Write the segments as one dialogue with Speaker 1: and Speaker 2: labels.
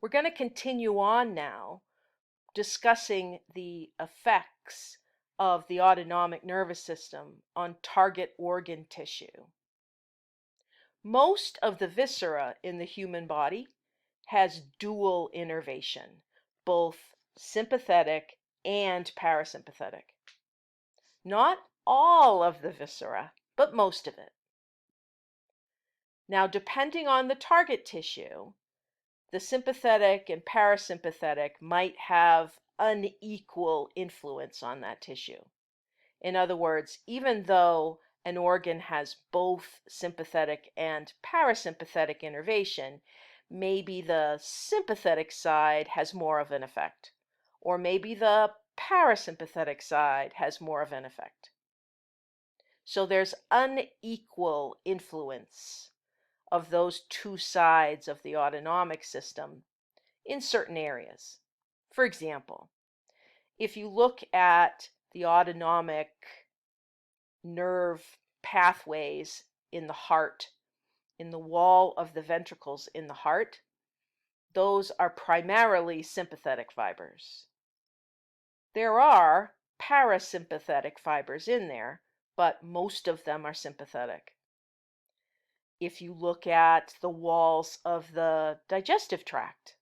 Speaker 1: We're going to continue on now discussing the effects of the autonomic nervous system on target organ tissue. Most of the viscera in the human body has dual innervation, both sympathetic and parasympathetic. Not all of the viscera, but most of it. Now, depending on the target tissue, the sympathetic and parasympathetic might have unequal influence on that tissue. In other words, even though an organ has both sympathetic and parasympathetic innervation, maybe the sympathetic side has more of an effect, or maybe the parasympathetic side has more of an effect. So there's unequal influence of those two sides of the autonomic system in certain areas. For example, if you look at the autonomic nerve pathways in the heart, in the wall of the ventricles in the heart, those are primarily sympathetic fibers. There are parasympathetic fibers in there, but most of them are sympathetic. If you look at the walls of the digestive tract,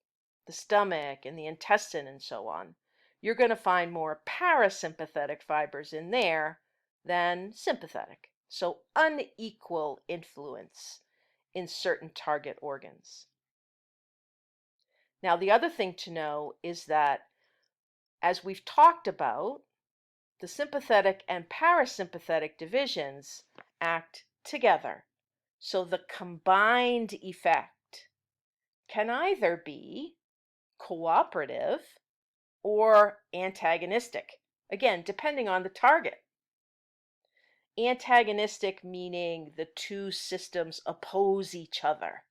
Speaker 1: the stomach and the intestine and so on, you're going to find more parasympathetic fibers in there than sympathetic. So unequal influence in certain target organs. Now, the other thing to know is that, as we've talked about, the sympathetic and parasympathetic divisions act together. So the combined effect can either be cooperative or antagonistic, again, depending on the target. Antagonistic meaning the two systems oppose each other,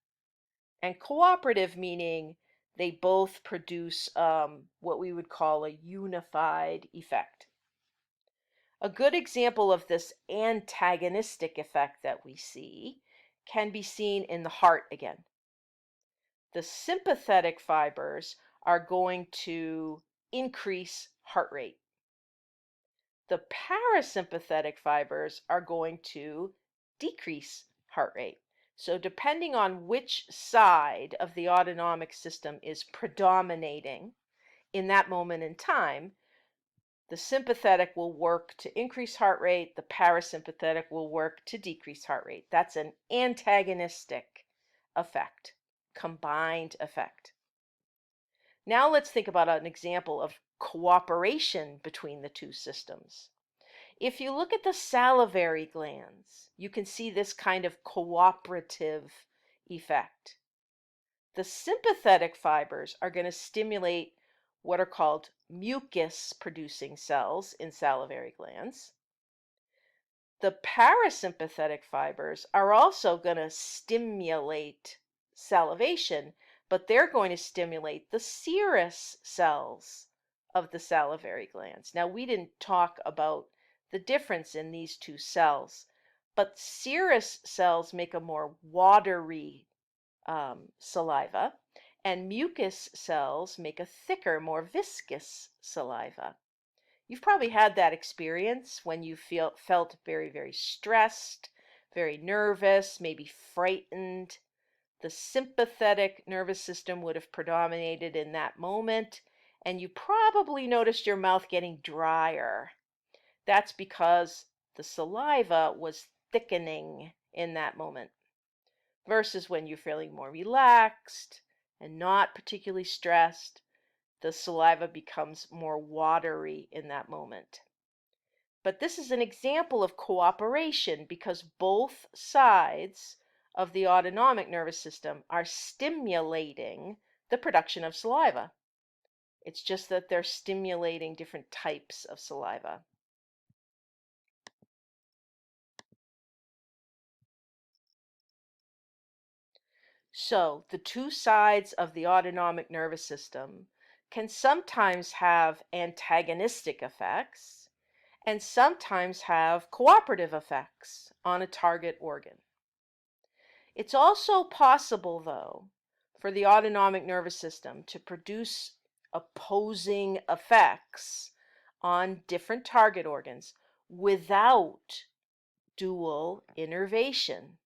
Speaker 1: and cooperative meaning they both produce what we would call a unified effect. A good example of this antagonistic effect that we see can be seen in the heart again. The sympathetic fibers are going to increase heart rate. The parasympathetic fibers are going to decrease heart rate. So depending on which side of the autonomic system is predominating in that moment in time, the sympathetic will work to increase heart rate, the parasympathetic will work to decrease heart rate. That's an antagonistic effect, combined effect. Now let's think about an example of cooperation between the two systems. If you look at the salivary glands, you can see this kind of cooperative effect. The sympathetic fibers are going to stimulate what are called mucus-producing cells in salivary glands. The parasympathetic fibers are also going to stimulate salivation, but they're going to stimulate the serous cells of the salivary glands. Now, we didn't talk about the difference in these two cells, but serous cells make a more watery saliva, and mucus cells make a thicker, more viscous saliva. You've probably had that experience when you felt very, very stressed, very nervous, maybe frightened. The sympathetic nervous system would have predominated in that moment, and you probably noticed your mouth getting drier. That's because the saliva was thickening in that moment, versus when you're feeling more relaxed and not particularly stressed, the saliva becomes more watery in that moment. But this is an example of cooperation because both sides of the autonomic nervous system are stimulating the production of saliva. It's just that they're stimulating different types of saliva. So the two sides of the autonomic nervous system can sometimes have antagonistic effects and sometimes have cooperative effects on a target organ. It's also possible, though, for the autonomic nervous system to produce opposing effects on different target organs without dual innervation.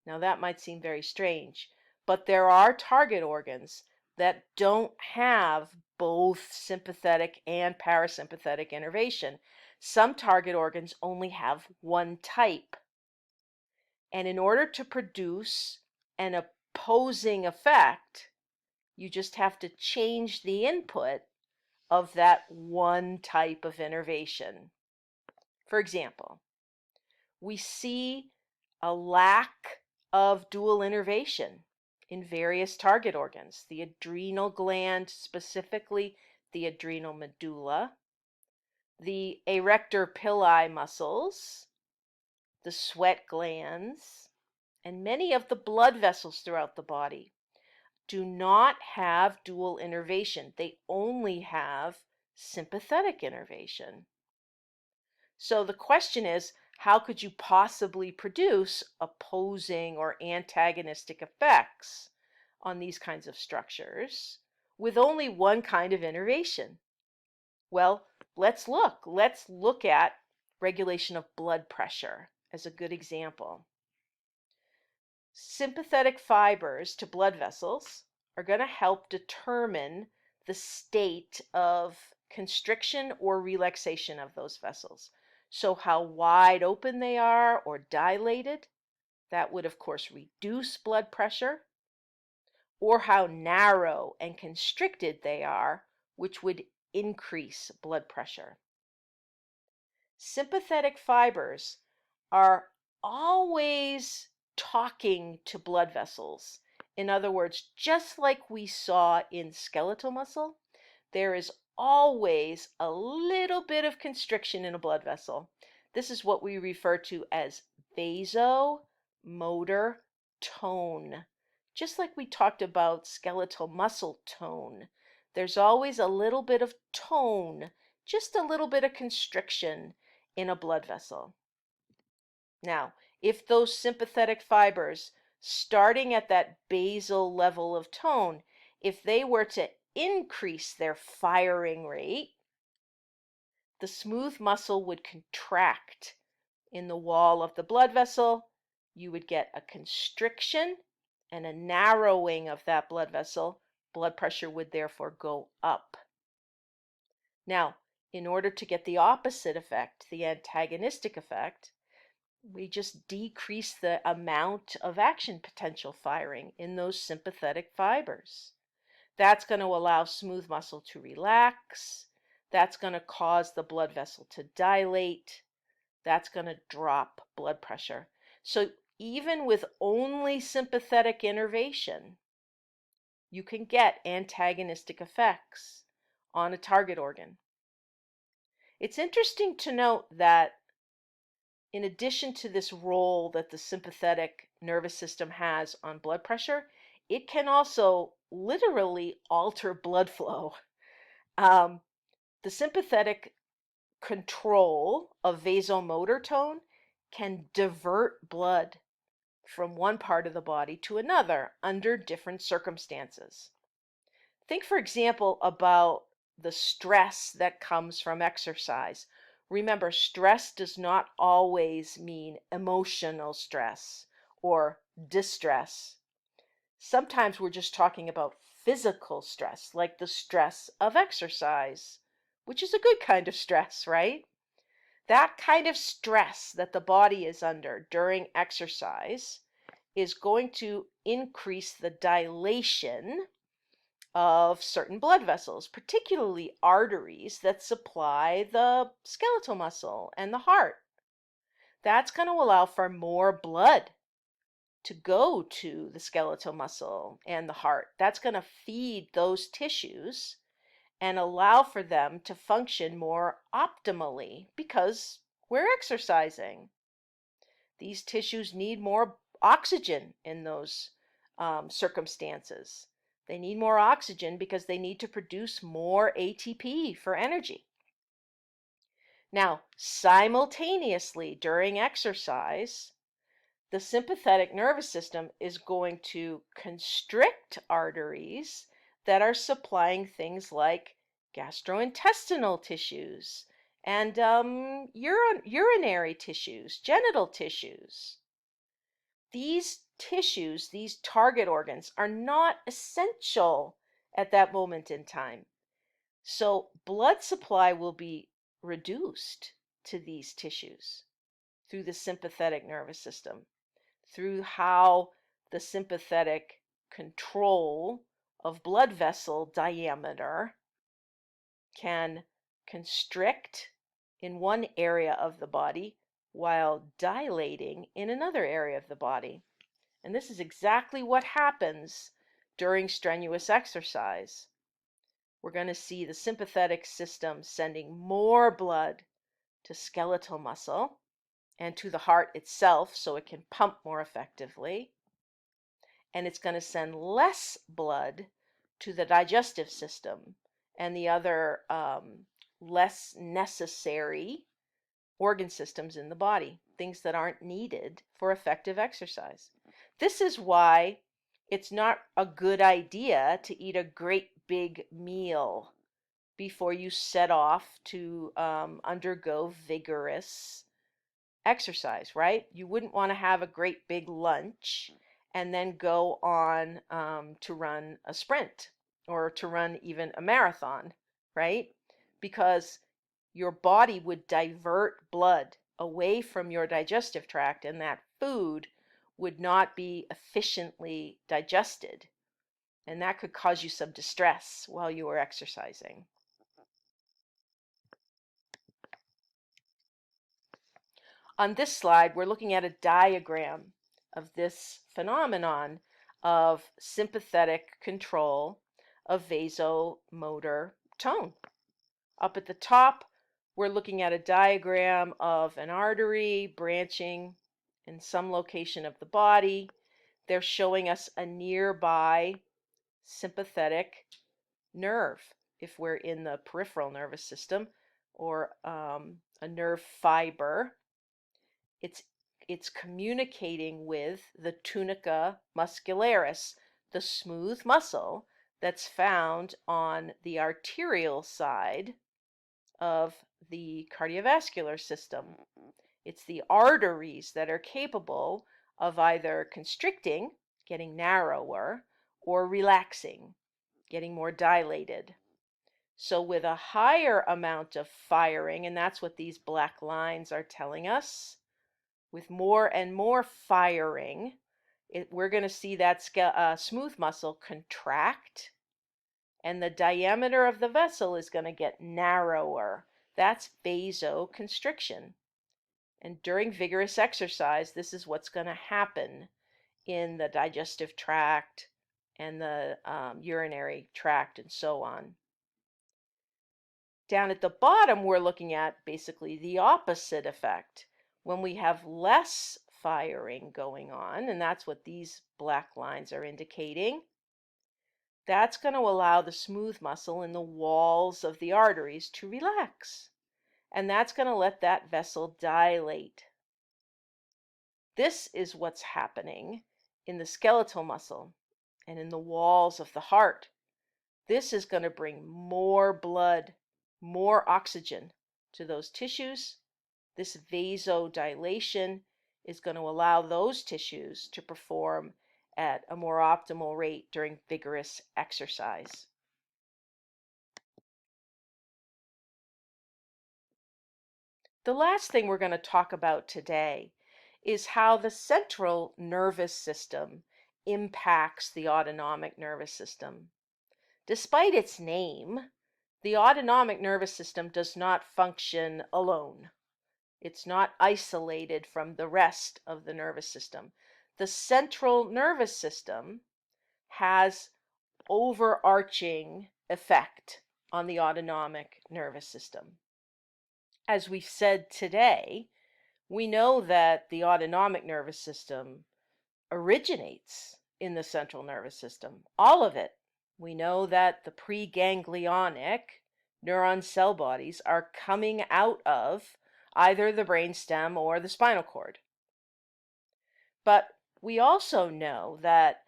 Speaker 1: Now, that might seem very strange, but there are target organs that don't have both sympathetic and parasympathetic innervation. Some target organs only have one type. And in order to produce an opposing effect, you just have to change the input of that one type of innervation. For example, we see a lack of dual innervation in various target organs. The adrenal gland, specifically the adrenal medulla, the erector pili muscles, the sweat glands, and many of the blood vessels throughout the body do not have dual innervation. They only have sympathetic innervation. So the question is, how could you possibly produce opposing or antagonistic effects on these kinds of structures with only one kind of innervation? Well, let's look. Let's look at regulation of blood pressure as a good example. Sympathetic fibers to blood vessels are going to help determine the state of constriction or relaxation of those vessels. So how wide open they are or dilated, that would of course reduce blood pressure, or how narrow and constricted they are, which would increase blood pressure. Sympathetic fibers are always talking to blood vessels. In other words, just like we saw in skeletal muscle, there is always a little bit of constriction in a blood vessel. This is what we refer to as vasomotor tone. Just like we talked about skeletal muscle tone, there's always a little bit of tone, just a little bit of constriction in a blood vessel. Now, if those sympathetic fibers, starting at that basal level of tone, if they were to increase their firing rate, the smooth muscle would contract in the wall of the blood vessel. You would get a constriction and a narrowing of that blood vessel. Blood pressure would therefore go up. Now, in order to get the opposite effect, the antagonistic effect, we just decrease the amount of action potential firing in those sympathetic fibers. That's going to allow smooth muscle to relax. That's going to cause the blood vessel to dilate. That's going to drop blood pressure. So even with only sympathetic innervation, you can get antagonistic effects on a target organ. It's interesting to note that in addition to this role that the sympathetic nervous system has on blood pressure, it can also literally alter blood flow. The sympathetic control of vasomotor tone can divert blood from one part of the body to another under different circumstances. Think, for example, about the stress that comes from exercise. Remember, stress does not always mean emotional stress or distress. Sometimes we're just talking about physical stress, like the stress of exercise, which is a good kind of stress, right? That kind of stress that the body is under during exercise is going to increase the dilation of certain blood vessels, particularly arteries that supply the skeletal muscle and the heart. That's going to allow for more blood to go to the skeletal muscle and the heart. That's going to feed those tissues and allow for them to function more optimally because we're exercising. These tissues need more oxygen in those circumstances. They need more oxygen because they need to produce more ATP for energy. Now, simultaneously during exercise, the sympathetic nervous system is going to constrict arteries that are supplying things like gastrointestinal tissues and urinary tissues, genital tissues. These tissues, these target organs, are not essential at that moment in time. So blood supply will be reduced to these tissues through the sympathetic nervous system, through how the sympathetic control of blood vessel diameter can constrict in one area of the body while dilating in another area of the body. And this is exactly what happens during strenuous exercise. We're going to see the sympathetic system sending more blood to skeletal muscle and to the heart itself so it can pump more effectively. And it's going to send less blood to the digestive system and the other less necessary organ systems in the body, things that aren't needed for effective exercise. This is why it's not a good idea to eat a great big meal before you set off to undergo vigorous exercise, right? You wouldn't want to have a great big lunch and then go on to run a sprint or to run even a marathon, right? Because your body would divert blood away from your digestive tract and that food would not be efficiently digested. And that could cause you some distress while you were exercising. On this slide, we're looking at a diagram of this phenomenon of sympathetic control of vasomotor tone. Up at the top, we're looking at a diagram of an artery branching in some location of the body. They're showing us a nearby sympathetic nerve if we're in the peripheral nervous system, or a nerve fiber. It's communicating with the tunica muscularis, the smooth muscle that's found on the arterial side of the cardiovascular system. It's the arteries that are capable of either constricting, getting narrower, or relaxing, getting more dilated. So with a higher amount of firing, and that's what these black lines are telling us, with more and more firing, we're going to see that smooth muscle contract, and the diameter of the vessel is going to get narrower. That's vasoconstriction. And during vigorous exercise, this is what's going to happen in the digestive tract and the urinary tract and so on. Down at the bottom, we're looking at basically the opposite effect. When we have less firing going on, and that's what these black lines are indicating, that's going to allow the smooth muscle in the walls of the arteries to relax. And that's going to let that vessel dilate. This is what's happening in the skeletal muscle and in the walls of the heart. This is going to bring more blood, more oxygen to those tissues. This vasodilation is going to allow those tissues to perform at a more optimal rate during vigorous exercise. The last thing we're going to talk about today is how the central nervous system impacts the autonomic nervous system. Despite its name, the autonomic nervous system does not function alone. It's not isolated from the rest of the nervous system. The central nervous system has overarching effect on the autonomic nervous system. As we've said today, we know that the autonomic nervous system originates in the central nervous system, all of it. We know that the preganglionic neuron cell bodies are coming out of either the brainstem or the spinal cord. But we also know that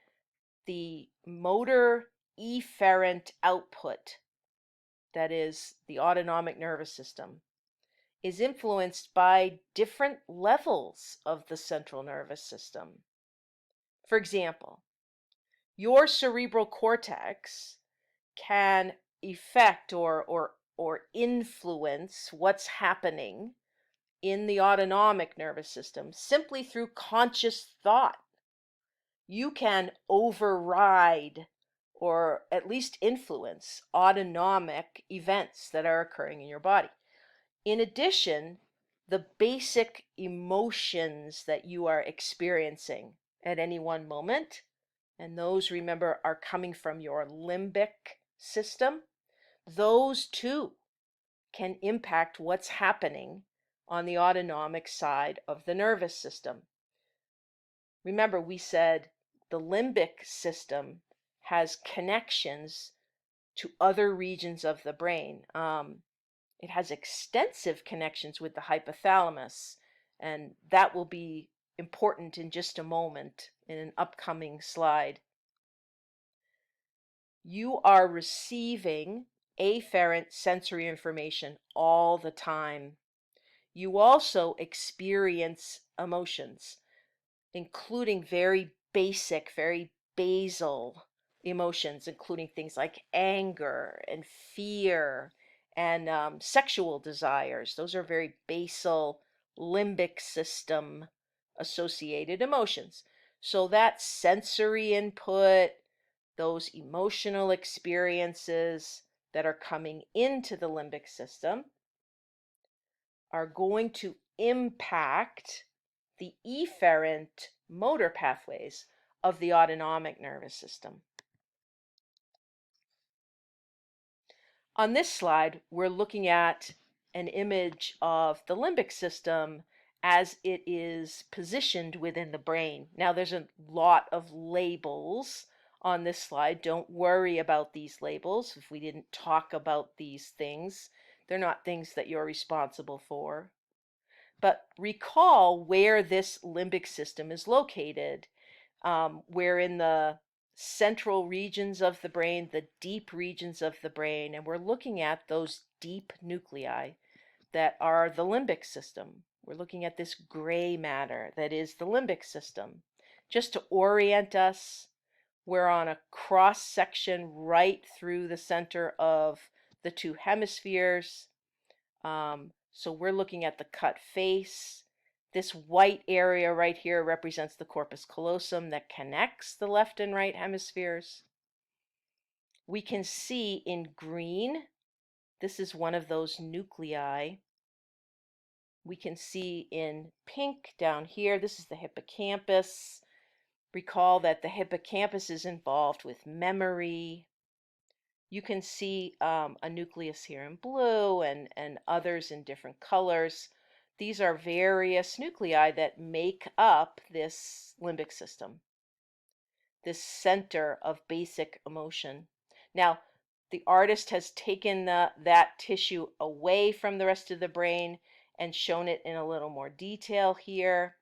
Speaker 1: the motor efferent output, that is the autonomic nervous system, is influenced by different levels of the central nervous system. For example, your cerebral cortex can affect or influence what's happening in the autonomic nervous system simply through conscious thought. You can override or at least influence autonomic events that are occurring in your body. In addition, the basic emotions that you are experiencing at any one moment, and those, remember, are coming from your limbic system, those too can impact what's happening on the autonomic side of the nervous system. Remember, we said the limbic system has connections to other regions of the brain. It has extensive connections with the hypothalamus, and that will be important in just a moment in an upcoming slide. You are receiving afferent sensory information all the time. You also experience emotions, including very basic, very basal emotions, including things like anger and fear and sexual desires. Those are very basal limbic system associated emotions. So that sensory input, those emotional experiences that are coming into the limbic system are going to impact the efferent motor pathways of the autonomic nervous system. On this slide, we're looking at an image of the limbic system as it is positioned within the brain. Now, there's a lot of labels on this slide. Don't worry about these labels. If we didn't talk about these things, they're not things that you're responsible for. But recall where this limbic system is located. We're in the central regions of the brain, the deep regions of the brain, and we're looking at those deep nuclei that are the limbic system. We're looking at this gray matter that is the limbic system. Just to orient us, we're on a cross section right through the center of the two hemispheres. So we're looking at the cut face. This white area right here represents the corpus callosum that connects the left and right hemispheres. We can see in green, this is one of those nuclei. We can see in pink down here, this is the hippocampus. Recall that the hippocampus is involved with memory. You can see a nucleus here in blue and others in different colors. These are various nuclei that make up this limbic system, this center of basic emotion. Now, the artist has taken that tissue away from the rest of the brain and shown it in a little more detail here.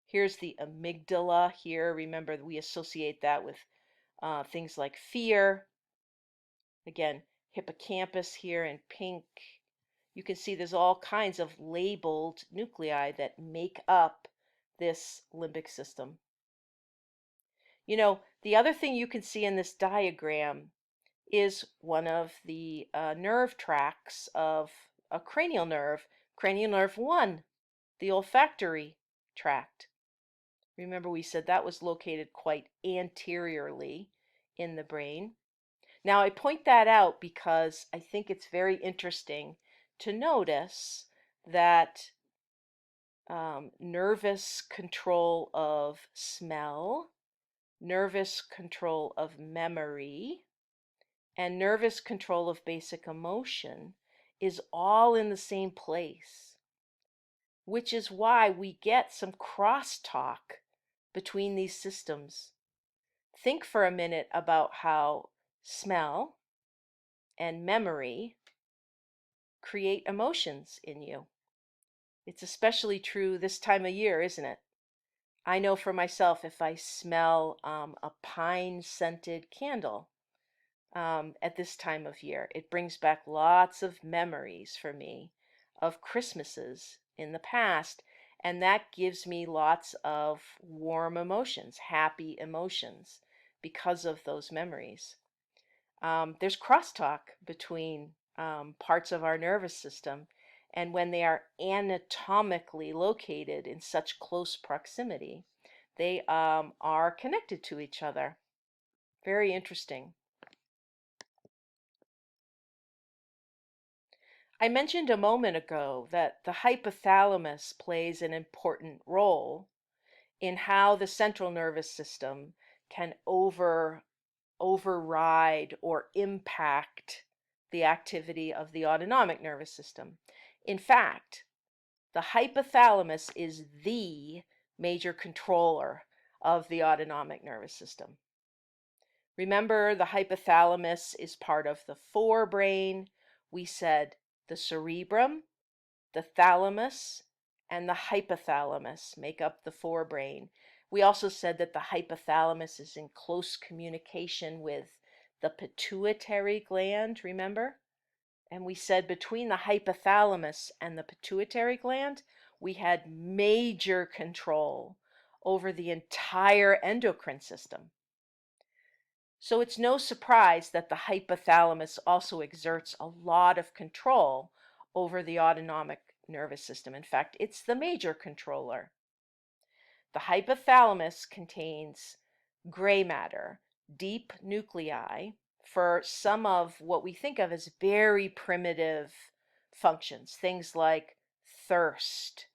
Speaker 1: Here's the amygdala here. Remember, we associate that with things like fear. Again, hippocampus here in pink. You can see there's all kinds of labeled nuclei that make up this limbic system. You know, the other thing you can see in this diagram is one of the nerve tracts of a cranial nerve 1, the olfactory tract. Remember, we said that was located quite anteriorly in the brain. Now, I point that out because I think it's very interesting to notice that nervous control of smell, nervous control of memory, and nervous control of basic emotion is all in the same place, which is why we get some crosstalk between these systems. Think for a minute about how smell and memory create emotions in you. It's especially true this time of year, isn't it? I know for myself if I smell a pine scented candle at this time of year, it brings back lots of memories for me of Christmases in the past. And that gives me lots of warm emotions, happy emotions because of those memories. There's crosstalk between parts of our nervous system, and when they are anatomically located in such close proximity, they are connected to each other. Very interesting. I mentioned a moment ago that the hypothalamus plays an important role in how the central nervous system can override or impact the activity of the autonomic nervous system. In fact, the hypothalamus is the major controller of the autonomic nervous system. Remember, the hypothalamus is part of the forebrain. We said the cerebrum, the thalamus, and the hypothalamus make up the forebrain. We also said that the hypothalamus is in close communication with the pituitary gland, remember? And we said between the hypothalamus and the pituitary gland, we had major control over the entire endocrine system. So it's no surprise that the hypothalamus also exerts a lot of control over the autonomic nervous system. In fact, it's the major controller. The hypothalamus contains gray matter, deep nuclei, for some of what we think of as very primitive functions, things like thirst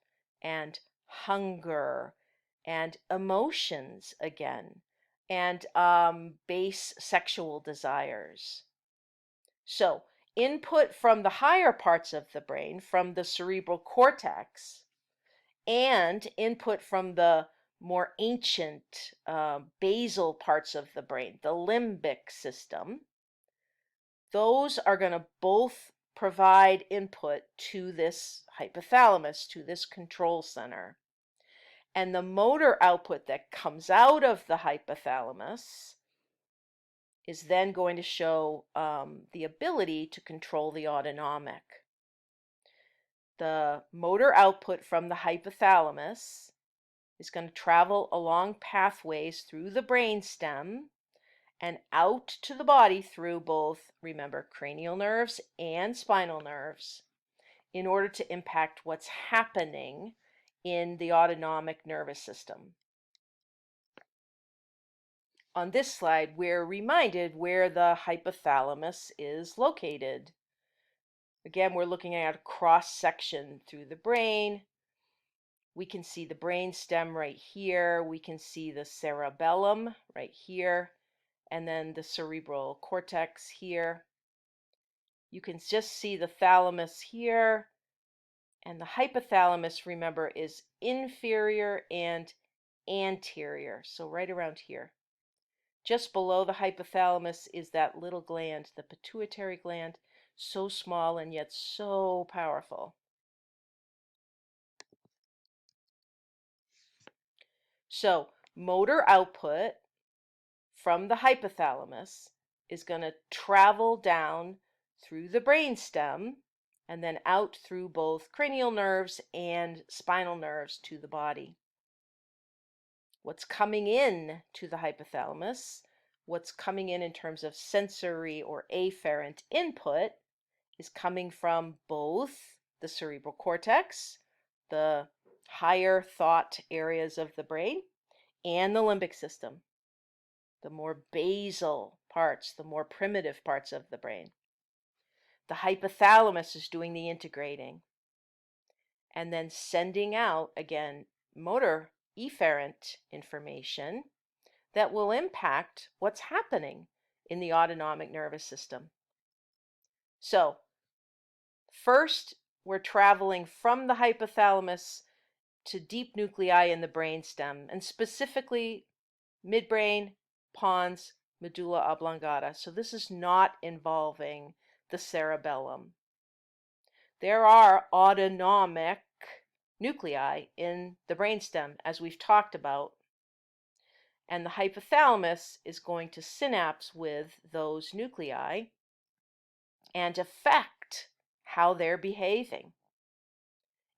Speaker 1: and hunger and emotions again, and base sexual desires. So, input from the higher parts of the brain, from the cerebral cortex, and input from the more ancient basal parts of the brain, the limbic system, those are going to both provide input to this hypothalamus, to this control center. And the motor output that comes out of the hypothalamus is then going to show the ability to control the autonomic. The motor output from the hypothalamus is going to travel along pathways through the brainstem and out to the body through both, remember, cranial nerves and spinal nerves in order to impact what's happening in the autonomic nervous system. On this slide, we're reminded where the hypothalamus is located. Again, we're looking at a cross section through the brain. We can see the brain stem right here. We can see the cerebellum right here, and then the cerebral cortex here. You can just see the thalamus here, and the hypothalamus, remember, is inferior and anterior, so right around here. Just below the hypothalamus is that little gland, the pituitary gland, so small and yet so powerful. So motor output from the hypothalamus is going to travel down through the brainstem and then out through both cranial nerves and spinal nerves to the body. What's coming in to the hypothalamus, what's coming in terms of sensory or afferent input, is coming from both the cerebral cortex, the higher thought areas of the brain, and the limbic system, the more basal parts, the more primitive parts of the brain. The hypothalamus is doing the integrating and then sending out, again, motor efferent information that will impact what's happening in the autonomic nervous system. So, first, we're traveling from the hypothalamus to deep nuclei in the brainstem, and specifically midbrain, pons, medulla oblongata. So this is not involving the cerebellum. There are autonomic nuclei in the brainstem, as we've talked about. And the hypothalamus is going to synapse with those nuclei and affect how they're behaving.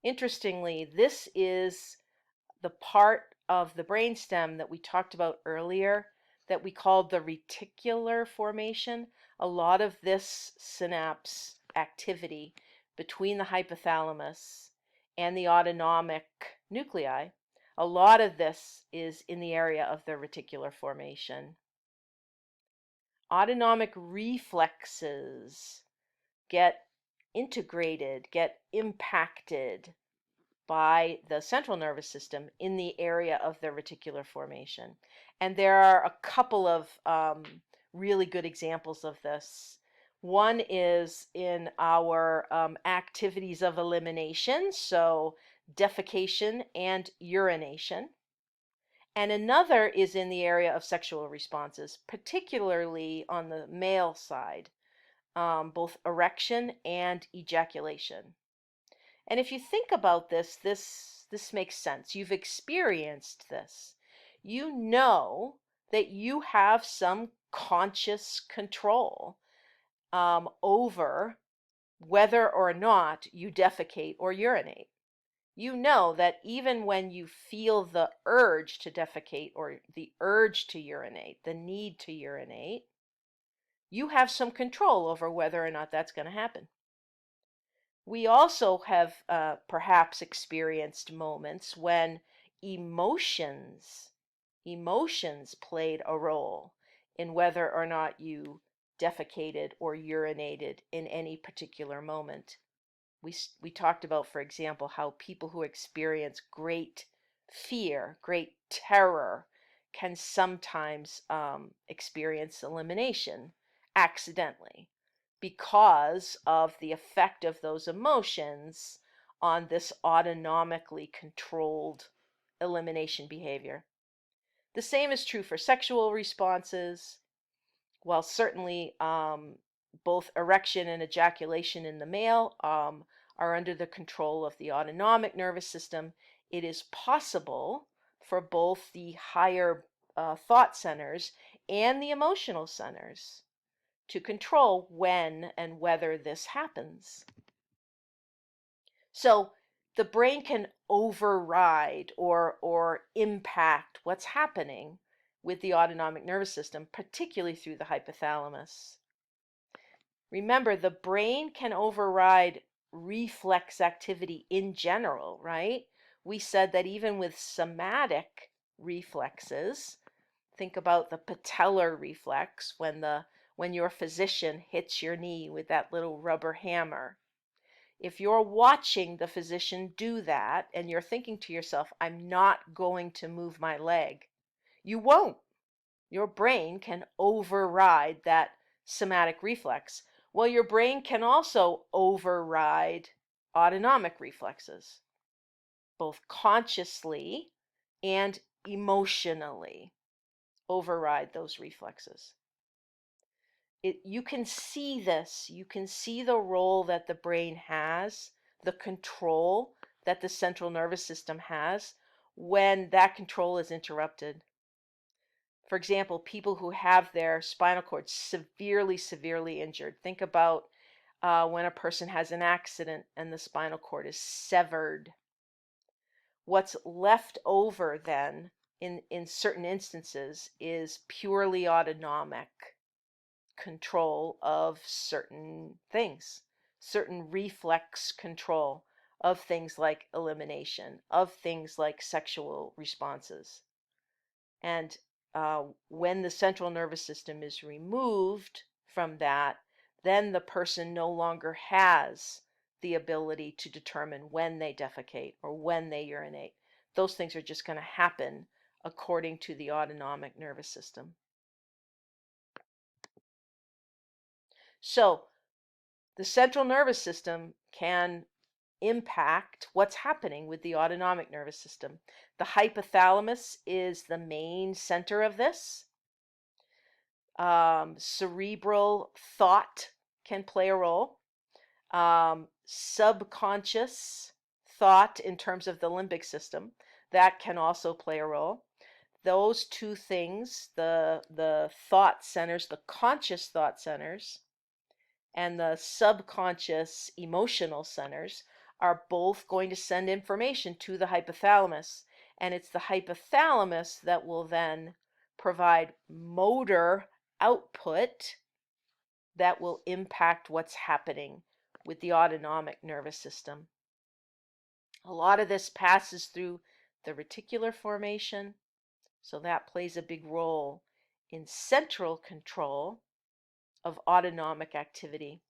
Speaker 1: Interestingly, this is the part of the brainstem that we talked about earlier that we called the reticular formation. A lot of this synapse activity between the hypothalamus and the autonomic nuclei, a lot of this is in the area of the reticular formation. Autonomic reflexes get integrated, get impacted by the central nervous system in the area of the reticular formation. And there are a couple of really good examples of this. One is in our activities of elimination, so defecation and urination. And another is in the area of sexual responses, particularly on the male side, both erection and ejaculation. And if you think about this makes sense. You've experienced this. You know that you have some conscious control over whether or not you defecate or urinate. You know that even when you feel the urge to defecate or the urge to urinate, the need to urinate, you have some control over whether or not that's going to happen. We also have perhaps experienced moments when emotions, emotions played a role in whether or not you defecated or urinated in any particular moment. We talked about, for example, how people who experience great fear, great terror, can sometimes experience elimination accidentally because of the effect of those emotions on this autonomically controlled elimination behavior. The same is true for sexual responses. While certainly both erection and ejaculation in the male are under the control of the autonomic nervous system, it is possible for both the higher thought centers and the emotional centers to control when and whether this happens. So the brain can override or impact what's happening with the autonomic nervous system, particularly through the hypothalamus. Remember, the brain can override reflex activity in general, right? We said that even with somatic reflexes, think about the patellar reflex when your physician hits your knee with that little rubber hammer. If you're watching the physician do that and you're thinking to yourself, I'm not going to move my leg, you won't. Your brain can override that somatic reflex. Well, your brain can also override autonomic reflexes, both consciously and emotionally override those reflexes. You can see this. You can see the role that the brain has, the control that the central nervous system has when that control is interrupted. For example, people who have their spinal cord severely injured. Think about when a person has an accident and the spinal cord is severed. What's left over then, in certain instances, is purely autonomic control of certain things, certain reflex control of things like elimination, of things like sexual responses. And when the central nervous system is removed from that, then the person no longer has the ability to determine when they defecate or when they urinate. Those things are just going to happen according to the autonomic nervous system. So the central nervous system can impact what's happening with the autonomic nervous system. The hypothalamus is the main center of this. Cerebral thought can play a role. Subconscious thought in terms of the limbic system, that can also play a role. Those two things, the thought centers, the conscious thought centers, and the subconscious emotional centers are both going to send information to the hypothalamus. And it's the hypothalamus that will then provide motor output that will impact what's happening with the autonomic nervous system. A lot of this passes through the reticular formation, so that plays a big role in central control of autonomic activity.